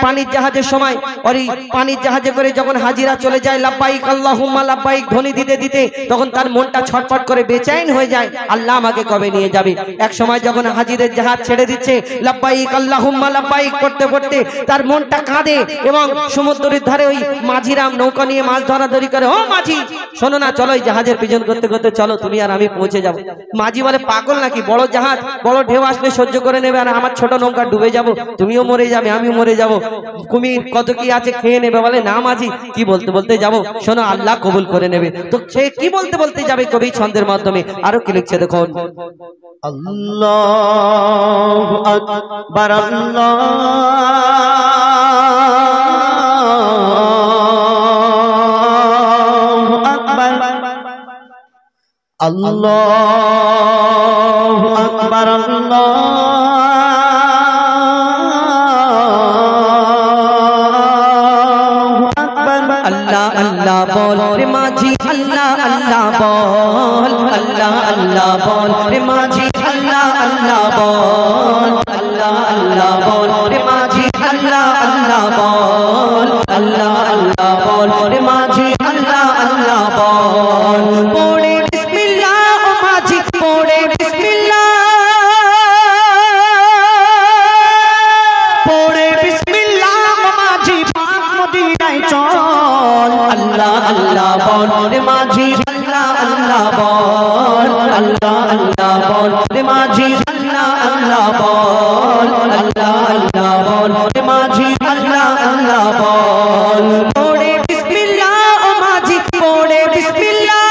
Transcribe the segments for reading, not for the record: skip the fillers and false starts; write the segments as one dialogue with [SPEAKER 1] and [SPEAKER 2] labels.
[SPEAKER 1] পানির জাহাজের সময় ওই পানির জাহাজে করে যখন হাজিরা চলে যায় লাব্বাইক আল্লাহুম্মা লাব্বাইক ধ্বনি দিতে দিতে তখন তার মনটা ছটফট করে বেচैन হয়ে যায়, আল্লাহ আমাকে কবে নিয়ে যাবে। এক সময় যখন হাজিদের জাহাজ ছেড়ে দিচ্ছে লাব্বাইক আল্লাহুম্মা লাব্বাইক করতে করতে তার মনটা কাঁদে এবং সমুদ্রের ধারে ওই মাঝিরাম নৌকা নিয়ে মাছ ধরাধরি করে, ও মাঝি শোনো না, চলো এই জাহাজের পিছন করতে করতে চলো, তুমি আর আমি পৌঁছে যাবো। মাঝি বলে পাগল নাকি, বড় জাহাজ বড় ঢেউ আসলে সহ্য করে নেবে আর আমার ছোট নৌকা ডুবে যাব, তুমিও মরে যাবে আমিও মরে যাব, কুমির কত কি আছে খেয়ে নেবে। বলে না মাঝি, কি বলতে বলতে যাবো, শোনো আল্লাহ কবুল করে নেবে। তো সে কি বলতে বলতে যাবে কবি ছন্দের মাধ্যমে আরো কি লিখছে দেখুন।
[SPEAKER 2] আল্লাহু আকবার আল্লাহু আকবার
[SPEAKER 1] আল্লাহ আল্লাহ বল রে মাঝি, আল্লাহ আল্লাহ বল, আল্লাহ আল্লাহ বল রে মাঝি, আল্লাহ আল্লাহ বল, আল্লাহ আল্লাহ বল রে মাঝি, আল্লাহ আল্লাহ বল, আল্লাহ আল্লাহ বল রে মাঝি, আল্লাহ আল্লাহ বল। পড়ে বিসমিল্লাহ ও মাঝি, পড়ে বিসমিল্লাহ, পড়ে বিসমিল্লাহ ও মাঝি, পাক মদিনায় চল। আল্লাহ আল্লাহ বল রে মাঝি, আল্লাহ আল্লাহ বল, আল্লাহ আল্লাহ বল রে মাঝি, আল্লাহ আল্লাহ বল, আল্লাহ আল্লাহ বল রে মাঝি, আল্লাহ আল্লাহ বল। পড়ে বিসমিল্লাহ ও মাঝি, পড়ে বিসমিল্লাহ,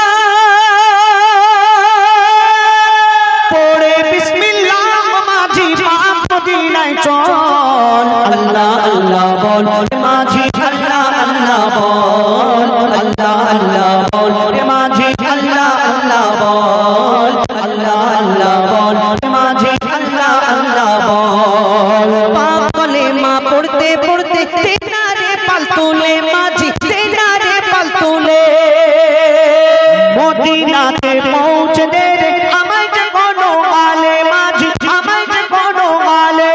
[SPEAKER 1] পড়ে বিসমিল্লাহ ও মাঝি, পাক মদিনায় চল। আল্লাহ আল্লাহ বল রে মাঝি, আল্লাহ আল্লাহ বল, আল্লাহ আল্লাহ বল রে মাঝি, আল্লাহ আল্লাহ বল, আল্লাহ আল্লাহ বল রে মাঝি, আল্লাহ আল্লাহ বল। পাক কলেমা পড়তে পড়তে তেনারে পাল তুলে মাঝি, তেনারে পাল তুলে
[SPEAKER 2] মদিনাতে পৌঁছে দে রে আমায় যে কোনো আলে মাঝি, আমায় যে কোনো আলে।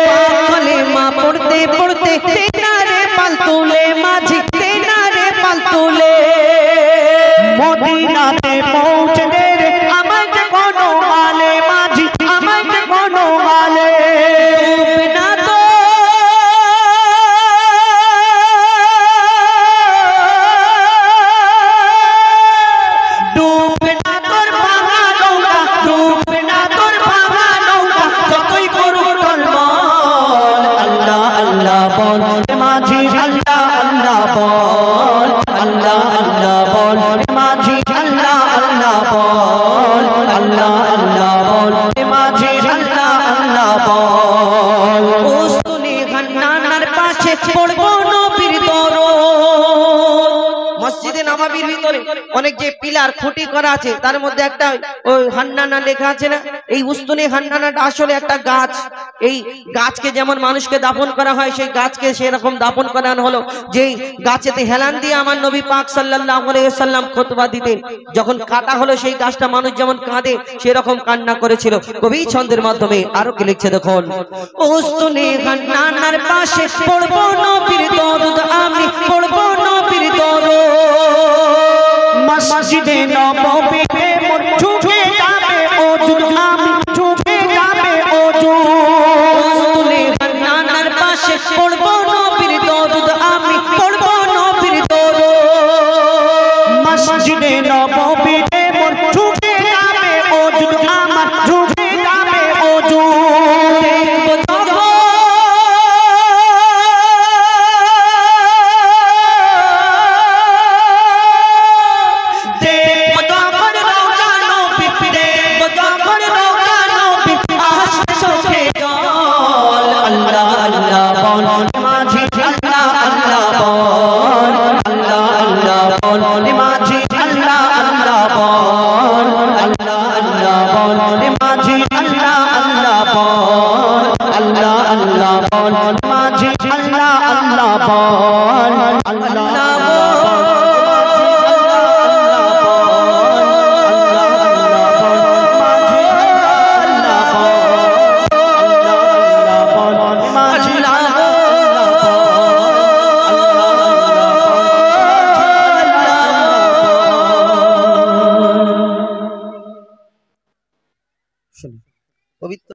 [SPEAKER 1] পাক কলেমা পড়তে পড়তে তেনারে পাল তুলে মাঝি, তেনারে পাল তুলে
[SPEAKER 2] মদিনাতে পৌঁছে দে রে আমায় যে কোনো আলে মাঝি, আমায় যে কোনো আলে।
[SPEAKER 1] না তো
[SPEAKER 2] ডুবে না তোর ভাঙা নৌকা, ডুবে না তোর ভাঙা নৌকা, যতই করুক টলমল। আল্লাহ আল্লাহ বল রে মাঝি, আল্লাহ আল্লাহ বল, আল্লাহ আল্লাহ বল রে মাঝি, আল্লাহ আল্লাহ বল, আল্লাহ আল্লাহ বল রে মাঝি, আল্লাহ আল্লাহ বল।
[SPEAKER 1] ওস্তুনে হান্নানার পাশে পড়বো নবীর দরদ। মসজিদে নববীর ভিতরে অনেক যে পিলার খুঁটি করা আছে তার মধ্যে একটা ওই হান্নানা লেখা আছে না, এই উস্তুনে হান্নানাটা আসলে একটা গাছ। এই গাছকে যেমন মানুষকে দাফন করা হয় সেই গাছকে সেরকম দাফন করানো হলো, যেই গাছেতে হেলান দিয়ে আমার নবী পাক সাল্লাল্লাহু আলাইহি ওয়াসাল্লাম খুতবা দিতেন। যখন কাটা হলো সেই গাছটা মানুষ যেমন কাঁদে সেরকম কান্না করেছিল। কবি ছন্দের মাধ্যমে আরো কি লিখছে দেখুন। উস্তুনে হান্নানার পাশে পড়বো নবীর দরুদ, আমি পড়বো নবীর দরুদ।
[SPEAKER 2] মসজিদে নববীতে মোর ঝুঁকে যাবে ওজুদ, আমি ঝুঁকে যাবে ওজুদ।
[SPEAKER 1] উস্তুনে হান্নানার পাশে পড়বো নবীর দরুদ, আমি পড়বো নবীর দরুদ।
[SPEAKER 2] মসজিদে নববীতে মোর ঝুঁকে যাবে ওজুদ, আমার ঝুঁকে যাবে ওজুদ।
[SPEAKER 1] দেখবো যখন
[SPEAKER 2] দেখবো যখন রওজা নবী, দেখবো যখন রওজা নবী, আসবে চোখে জল। আল্লাহ আল্লাহ বল মাঝি, আল্লাহ আল্লাহ বল, আল্লাহ আল্লাহ বল মাঝি, আল্লাহ আল্লাহ বল, আল্লাহ আল্লাহ বল মাঝি, আল্লাহ আল্লাহ বল, আল্লাহ আল্লাহ বল মাঝি, আল্লাহ আল্লাহ বল, আল্লাহ
[SPEAKER 1] শুনি পবিত্র